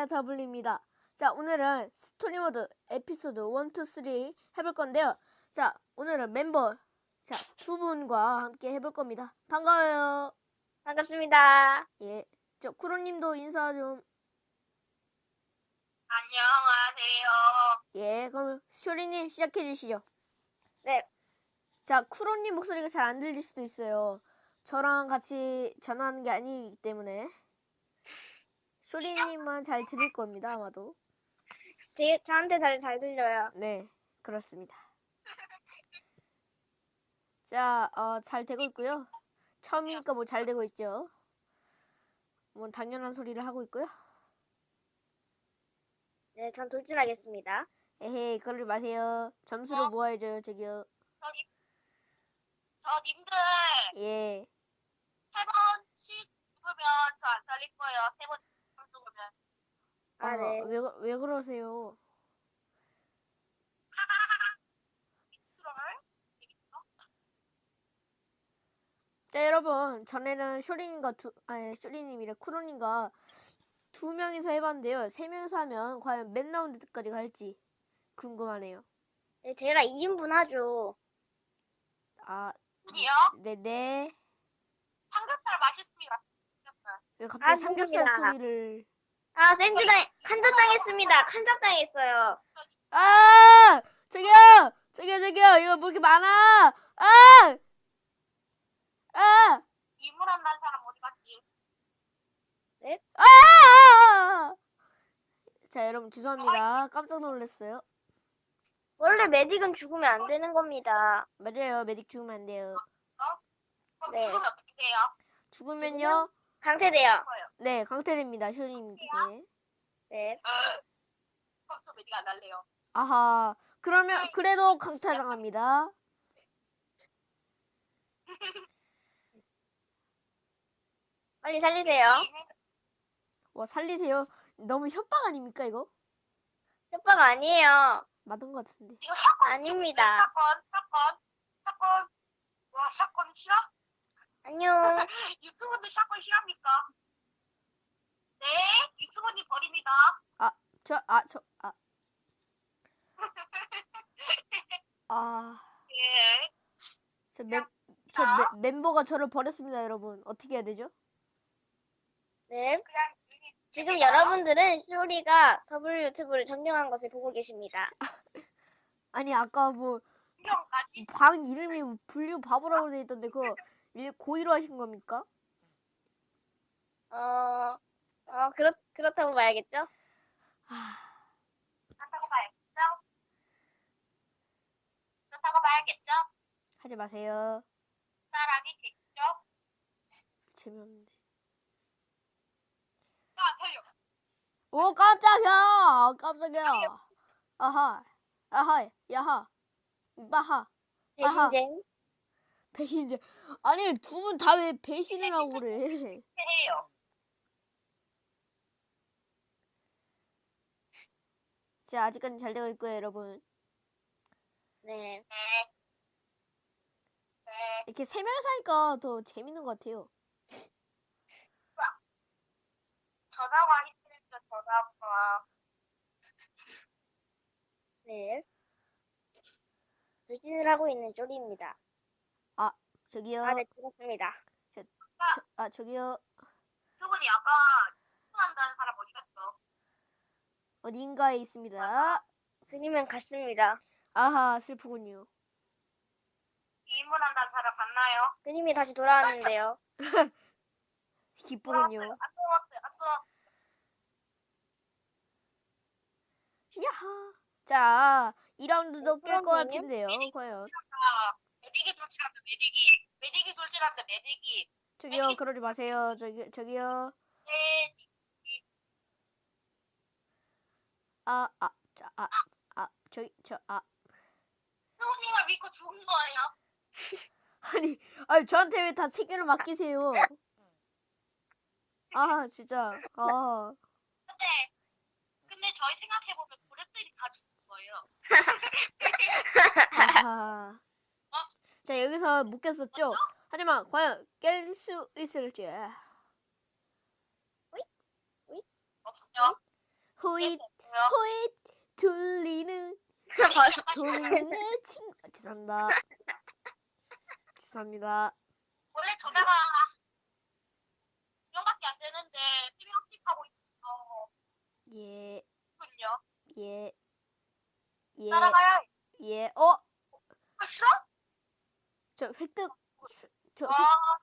안녕하세요, 더블입니다. 자, 오늘은 스토리 모드 에피소드 1, 2, 3 해볼 건데요. 자, 오늘은 멤버 두 분과 함께 해볼 겁니다. 반가워요. 반갑습니다. 예, 저 쿠로님도 인사 좀. 안녕하세요. 예, 그럼 쇼리님 시작해 주시죠. 네, 자, 쿠로님 목소리가 잘 안 들릴 수도 있어요. 저랑 같이 전화하는 게 아니기 때문에 쇼리님만 잘 들릴 겁니다, 아마도. 저한테 잘 들려요. 네, 그렇습니다. 자, 잘 되고 있고요. 처음이니까 뭐 잘 되고 있죠. 뭐 당연한 소리를 하고 있고요. 네, 전 돌진하겠습니다. 에헤이, 그러지 마세요. 점수를 모아야죠, 저기요. 저 님들 예. 3번씩 죽으면 저 안 살릴 거예요. 3번 죽으면. 아, 네. 왜 그러세요? 자, 여러분, 전에는 쇼리님이래, 쿠로님과 두 명이서 해봤는데요. 세 명이서 하면 과연 몇 라운드까지 갈지 궁금하네요. 네, 제가 2인분 하죠. 아, 분이요? 네. 삼겹살 맛있습니다. 왜 갑자기 삼겹살 감사합니다. 소리를. 칸전당했습니다. 칸전당했어요. 아! 저기요! 이거 뭐 이렇게 많아! 아! 아! 이물한다는 사람 어디 갔지? 네? 아! 자, 여러분 죄송합니다. 깜짝 놀랐어요. 원래 메딕은 죽으면 안 되는 겁니다. 맞아요. 메딕 죽으면 안 돼요. 그럼 네. 죽으면 어떻게 돼요? 죽으면요? 강퇴돼요. 네, 강퇴됩니다. 쇼리님 네. 네. 그럼 저 메딕 안 할래요. 아하. 그러면 그래도 강퇴당합니다. 빨리 살리세요. 와, 살리세요. 너무 협박 아닙니까, 이거? 협박 아니에요. 맞은 것 같은데. 지금 샷건 아닙니다. 샷건. 와, 샷건 싫어? 안녕. 유튜브도 샷건 싫어합니까? 네, 유튜브님 버립니다. 예. 멤버가 저를 버렸습니다, 여러분. 어떻게 해야 되죠? 네. 지금 여러분들은 쇼리가 더블 유튜브를 점령한 것을 보고 계십니다. 아니, 아까 뭐 방 이름이 분류 바보라고 돼 있던데 그거 고의로 하신 겁니까? 그렇다고 봐야겠죠? 그렇다고 봐야겠죠? 하지 마세요. 사랑이겠죠? 재미없는데. 살려. 오, 깜짝이야. 아하, 야하, 바하. 배신쟁. 배신자. 아니, 두 분 다 왜 배신을 하고 그래? 해요. 자, 아직까지 잘 되고 있고요, 여러분. 네. 이렇게 세 명이서 하니까 더 재밌는 것 같아요. 전화와 히트했죠, 전화와. 네. 돌진을 하고 있는 쇼리입니다. 저기요. 네, 들었습니다. 저기요. 수근이 아까 출근한다는 사람 어디 갔어? 어딘가에 있습니다. 그니면 갔습니다. 아하, 슬프군요. 이문한다는 사람 봤나요? 그님이 다시 돌아왔는데요. 기쁘군요. 안 돌아왔어요. 야하. 자, 2라운드도 깰 것 같은데요, 과연. 메딕이 돌진한다, 메딕이. 저기요, 그러지 마세요. 저기요. 수호님을 믿고 죽은 거예요. 아니, 저한테 왜 다 책임을 맡기세요? 아, 진짜. 근데 저희 생각해보면 고래들이 다 죽은 거예요. 아하. 자, 여기서 못 깼었죠? 하지만 과연 깰 수 있을지. 없죠? 호잇 뭐요? 호잇 둘리는 조는 내 친구. 죄송합니다. 죄송합니다. 원래 전화가 2명밖에 안 되는데 3명씩 하고 있어. 예, 군요. 예, 예, 따라가요. 예. 그거 싫어? 저 획득. 저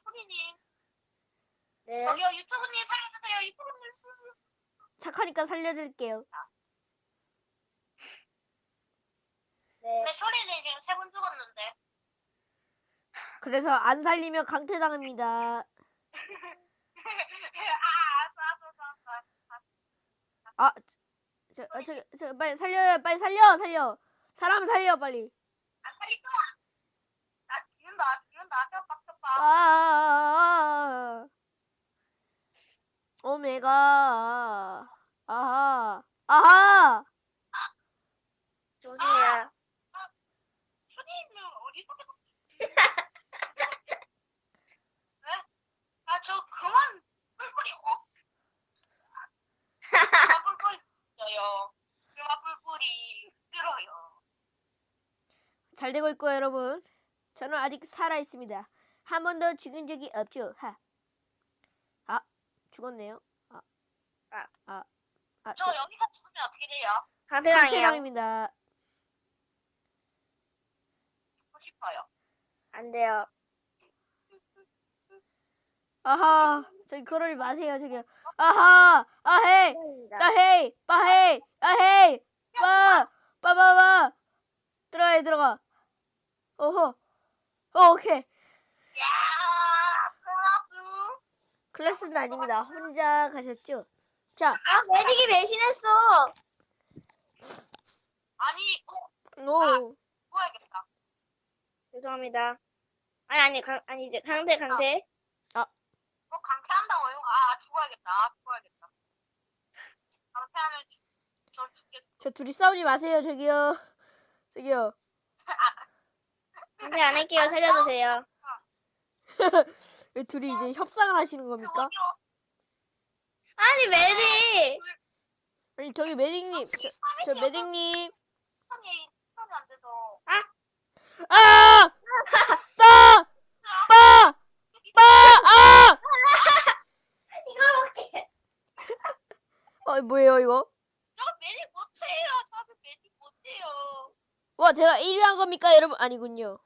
소리님. 네. 저기요, 유튜브님 살려주세요. 유튜브님. 착하니까 살려드릴게요. 네. 네, 소리님 지금 3분 죽었는데. 그래서 안 살리면 강퇴당합니다. 알았어. 저 빨리 살려요. 빨리 살려. 사람 살려 빨리. 안 살릴 거야. 나 죽는다. 협박. 아, 오메가. 아하. 조심해요. 소리님 어디서 계속 왜? 저 그만 뿔뿔이 그만 뿔뿔이 있어요. 그만 뿔뿔이 들어요. 잘 되고 있고요, 여러분. 저는 아직 살아 있습니다. 한 번도 죽은 적이 없죠. 죽었네요. 저 여기서 죽으면 어떻게 돼요? 강태당이에요. 강퇴당입니다. 죽고 싶어요. 안 돼요. 아하. 저기 그러지 마세요, 저기요. 아하. 아헤이. 태당입니다. 따헤이. 빠헤이. 아헤이. 빠바바. 들어가. 오호. 오케이. 야, 클라스. 클래스는 아닙니다. 혼자 가셨죠? 자, 메딕이 배신했어. 아니, 오. 죽어야겠다. 죄송합니다. 아니 이제 강태. 강퇴한다고요? 죽어야겠다. 강퇴하면 전 죽겠어. 저 둘이 싸우지 마세요, 저기요. 강태 안 할게요. 살려주세요. 왜 둘이 이제 협상을 하시는 겁니까? 아니 메딕. 아니, 저기 매딩님. 저 매딩님. 시간이 안 돼서. 아! 아! 이걸 먹게. 뭐예요, 이거? 저 매직 못해요. 다들 매직 못해요. 와, 제가 1위 한 겁니까, 여러분? 아니군요.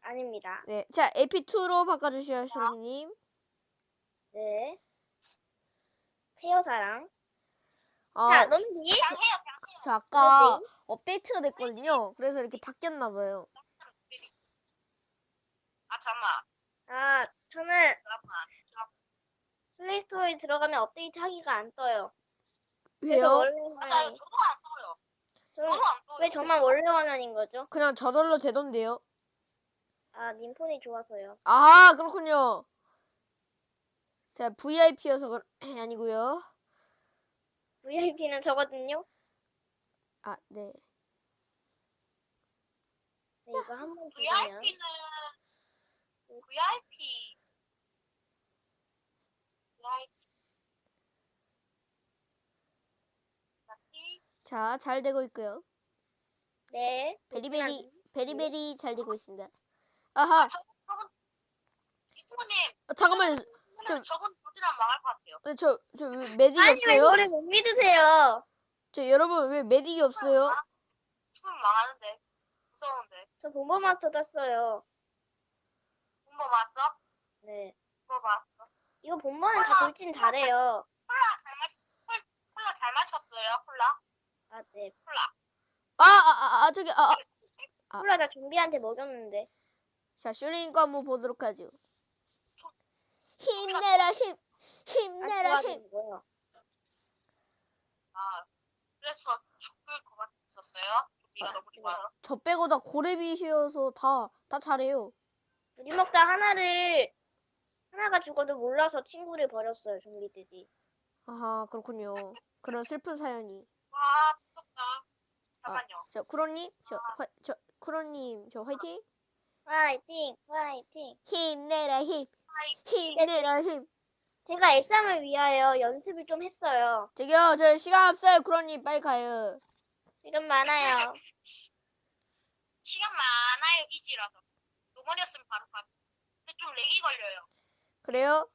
아닙니다. 네. 자, AP2로 바꿔주셔요, 시로님. 네. 페어사랑. 자, 아, 넘기. 그냥 해요. 저 아까 업데이트가 됐거든요. 그래서 이렇게 바뀌었나봐요. 잠깐만. 저는 플레이스토어에 들어가면 업데이트 하기가 안 떠요. 그래서 왜요? 원래 저도 화면이. 안 떠요. 저는 저도 안 떠요. 왜 저만 원래 화면인 거죠? 그냥 저절로 되던데요. 님 폰이 좋아서요. 아, 그렇군요. 자, VIP여서 아니고요. VIP는 저거든요. 네. 네, 이거 한번 보면. VIP. 자, 잘 되고 있고요. 네. 베리베리 잘 되고 있습니다. 아하. 이수님. 잠깐만요. 저분 조지랑 망할 것 같아요. 저 왜 메딕이 아니 왜 없어요? 저를 못 믿으세요? 저 여러분 왜 메딕이 없어요? 죽으면 망하는데. 무서운데. 저 bomber마스터 땄어요. 공범 왔어? 네. 공범 왔어? 이거 bomber는 다 돌진 잘해요. 콜라 잘 맞췄어요. 콜라. 네. 저기 콜라 다 좀비한테 먹였는데. 자, 슈링 거 한번 보도록 하죠. 힘내라 힘내라 힘. 좋아하는 그래서 죽을 것 같았었어요. 좀비가 너무 네. 좋아요. 저 빼고 다 고래비시여서 다 잘해요. 우리 먹다 하나가 죽어도 몰라서 친구를 버렸어요, 좀비들이. 아하, 그렇군요. 그런 슬픈 사연이. 와, 무섭다. 잠깐만요. 저 쿠로님, 쿠로님, 저 화이팅. 화이팅! 힘내라 힘내라 힘. 제가 exam을 위하여 연습을 좀 했어요. 저기요, 저 시간 없어요. 그러니 빨리 가요. 시간 많아요. 시간 많아요, 이지라서. 요번이었으면 바로 가. 근데 좀 렉이 걸려요. 그래요?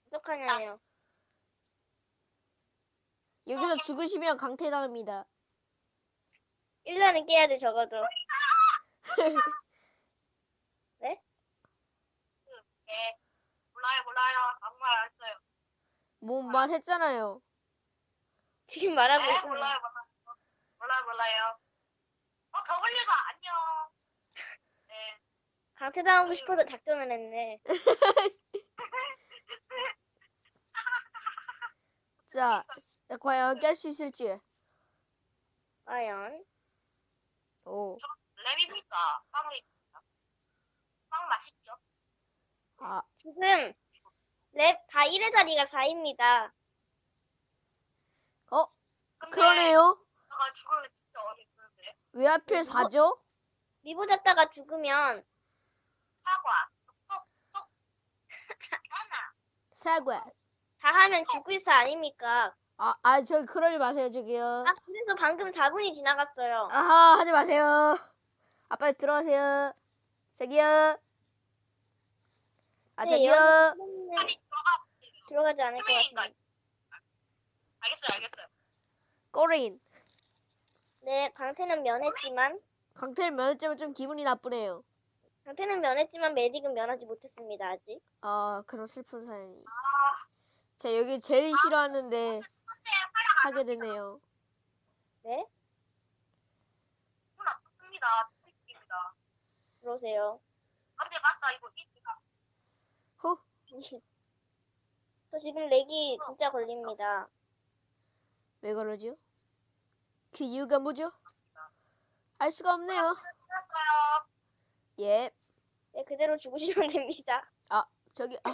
어떡하냐요. 여기서 죽으시면 강퇴당합니다. 1년은 깨야 돼, 적어도. 네? 네. 몰라요. 아무 말 안 했어요. 뭐 말했잖아요. 지금 말하고 네, 있어요. 몰라요. 더블유가 안녕. 네. 강퇴당하고 싶어서 작전을 했네. 자, 과연 깰 수 있을지. 과연? 오, 랩입니까? 빵 맛있죠? 아, 지금 랩 다 1의 자리가 4입니다. 근데 그러네요. 제가 죽으면 진짜 어렵던데. 왜 하필 4죠? 미보 잡다가 죽으면 사과. 똑똑. 하나. 사과. 다 하면 죽을 사 아닙니까? 저기 그러지 마세요, 저기요. 아, 그래서 방금 4분이 지나갔어요. 아하, 하지 마세요. 빨리 들어가세요. 저기요. 네, 저기요. 여기는 아니, 들어가. 들어가지 않을 것 투명인간. 같습니다. 알겠어요. 꼬린. 네, 강태는 면했지만 강태를 면했지만 좀 기분이 나쁘네요. 메딕은 면하지 못했습니다, 아직. 그런 슬픈 사연이. 아, 제가 여기 제일 싫어하는데 근데 하려고 하게 되네요. 네? 기분 나쁘습니다. 트릭입니다. 그러세요. 근데 맞다, 이거 이지가. 호, 저 지금 렉이 진짜 걸립니다. 왜 그러죠? 그 이유가 뭐죠? 알 수가 없네요. 끝났어요. 예. 네, 그대로 죽으시면 됩니다. 저기, 네,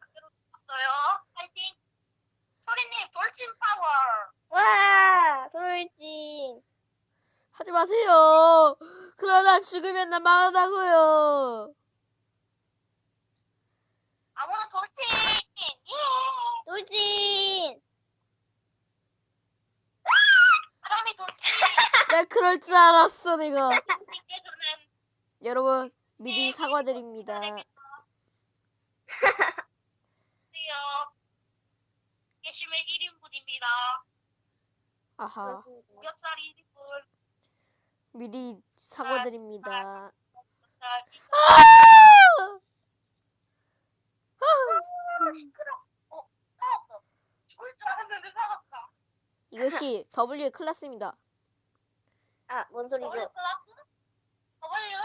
그대로 죽었어요. 파이팅. 소리님, 돌진 파워. 와, 솔진. 하지 마세요. 그러다 죽으면 나 망한다고요. 아무나 돌진. 예. 솔진. 사람이 돌진. 나 그럴 줄 알았어, 내가. 님께서는 여러분, 미리 사과드립니다. 드디어 깨심의 1인분입니다. 아하, 삼겹살 1인분. 미리 사과드립니다. 시끄러. 살았어. 죽을 줄 알았는데 살았다. 이것이 W의 클래스입니다. 아, 뭔 소리죠? W 클라스? W?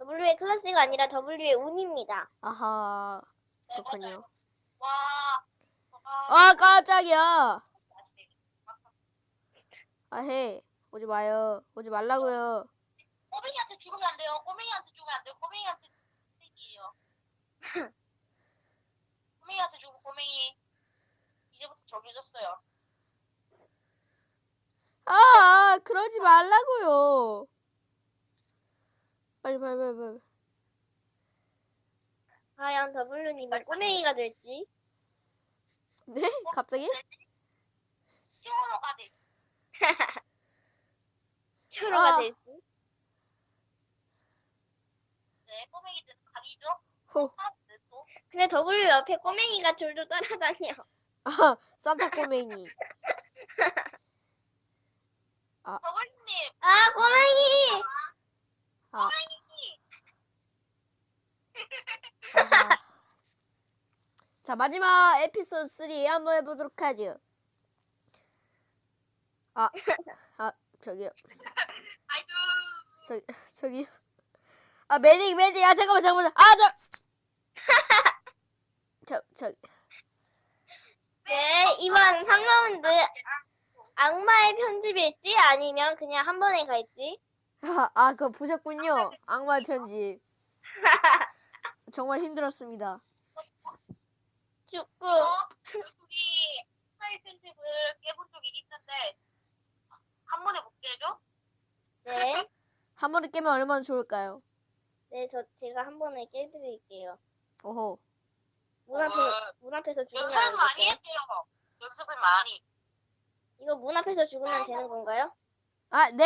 W의 클래스가 아니라 W의 운입니다. 아하, 그렇군요. 와. 깜짝이야. 헤이, 오지 마요. 오지 말라고요. 꼬맹이한테 죽으면 안 돼요. 꼬맹이한테 죽으면 안 돼요. 꼬맹이한테 쓰레기예요. 꼬맹이한테 죽으면 꼬맹이 이제부터 정해졌어요. 그러지 말라고요. 빨리. 과연 W님은 꼬맹이가 될지? 네? 갑자기? 히어로가 돼. 히어로가 아. 될지? 네, 꼬맹이들 가리죠? 호. 사람들 또. 근데 W 옆에 꼬맹이가 졸졸 따라다녀. 산타 꼬맹이. 버블님. 아, 꼬맹이! 아하. 자, 마지막 에피소드 3 한번 해보도록 하죠. 저기요. 아이고. 저기요. 메딕. 잠깐만. 네, 이번 3라운드 악마의 편집일지 아니면 그냥 한 번에 갈지? 그거 보셨군요. 악마의 편집. 정말 힘들었습니다. 축구. 둘이 스타일 편집을 깨본 적이 있는데 한 번에 못 깨죠? 네. 한 번에 깨면 얼마나 좋을까요? 네, 제가 한 번에 깨드릴게요. 오호. 문 앞에서 죽으면 연습을 안 많이 될까요? 했대요. 연습을 많이. 이거 문 앞에서 죽으면 되는 건가요? 아, 네?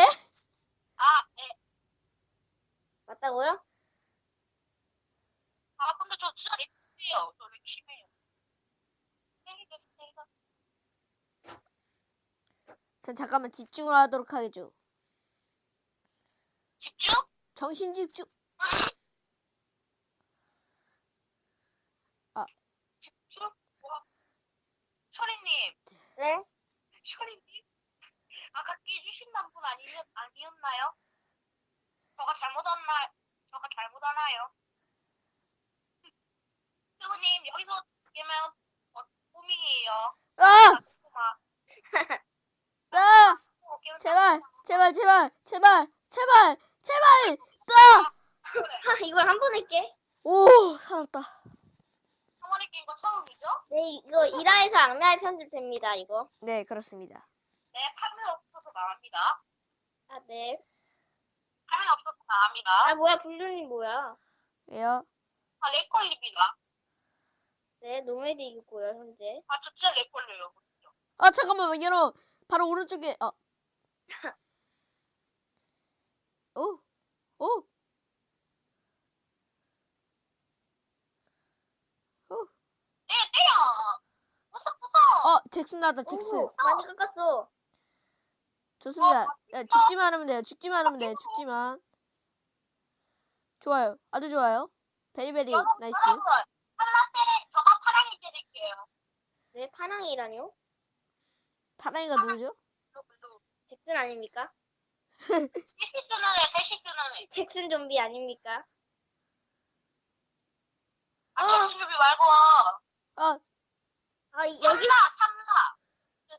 아, 네. 맞다고요? 아, 근데 저 진짜 렉해요. 저 렉심해요. 때리겠어, 때리겠어. 전 잠깐만 집중을 하도록 하겠죠. 집중? 정신 집중. 집중? 와. 철이님, 네? 철이님? 아까 깨주신다는 분 아니었나요? 저가 잘못하나요? sư傅님, 여기서 깨면 꿈이에요. 아! 아! 제발, 제발, 제발, 제발, 제발, 제발! 아! 이걸 한 번에 깨? 오, 살았다. 한 번에 깬 거 처음이죠? 네, 이거 1화에서 악마의 편집됩니다, 이거. 네, 그렇습니다. 네, 카메라 없어서 나갑니다. 아, 네. 카메라 없어서 나갑니다. 아, 뭐야, 블루님 뭐야? 왜요? 아, 렉 걸립니다. 네, 노메디 있고요, 현재. 아, 저 진짜 렉 걸려요. 아, 잠깐만, 여러분. 바로 오른쪽에, 오, 오, 오. 네, 때려! 부숴! 잭슨 나왔다, 잭슨. 오, 많이 깎았어. 좋습니다. 야, 죽지만 하면 돼요. 죽지만 하면 돼요. 죽지만. 좋아요. 아주 좋아요. 베리베리 나이스. 여러분, 저가 파랑이 때릴게요. 네, 파랑이라뇨? 파랑이가 누구죠? 블루. 잭슨 아닙니까? 대시 쓰는 애, 대시 쓰는 애. 잭슨 좀비 아닙니까? 아, 잭슨 준비 말고. 아, 아, 여기, 삼라.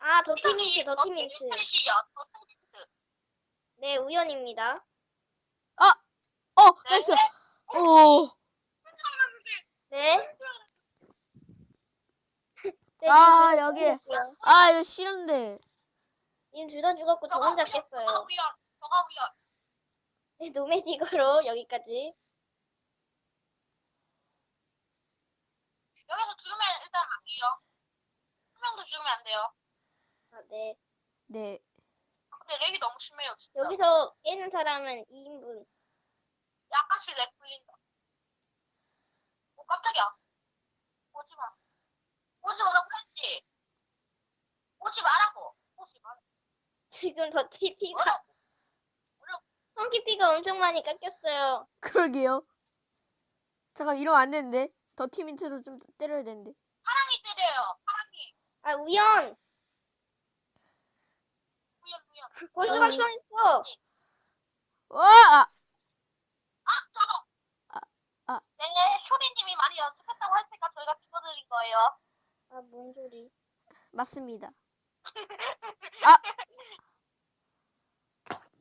아, 더티민트, 더티민트. 더티민트. 네, 우연입니다. 나이스. 오. 네. 네, 아, 지금 여기. 죽었고요. 아, 이거 싫은데. 님 둘 다 죽었고 저 혼자 깼어요. 저가 위험. 네, 노메디거로 여기까지. 여기서 죽으면 일단 안 돼요. 한 명도 죽으면 안 돼요. 아, 네. 네. 근데 렉이 너무 심해요, 진짜. 여기서 깨는 사람은 2인분. 약간씩 렉 풀린다. 오, 깜짝이야. 오지 마. 오지 마라고 그랬지. 오지 마라고. 오지 마라. 지금 더티피가, 뭐라고? 성키피가 엄청 많이 깎였어요. 그러게요. 잠깐 이러면 안 되는데. 더티민트도 좀 때려야 되는데. 파랑이 때려요. 파랑이. 아, 우연! 우연. 벌써 각성했어! 와! 아! 저거. 네, 쇼리님이 많이 연습했다고 했으니까 저희가 찍어드린 거예요. 아, 뭔 소리. 맞습니다. 아!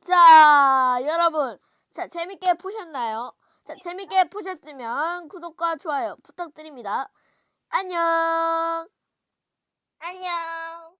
자, 여러분. 자, 재밌게 보셨나요? 자, 재밌게 보셨으면 구독과 좋아요 부탁드립니다. 안녕! 안녕!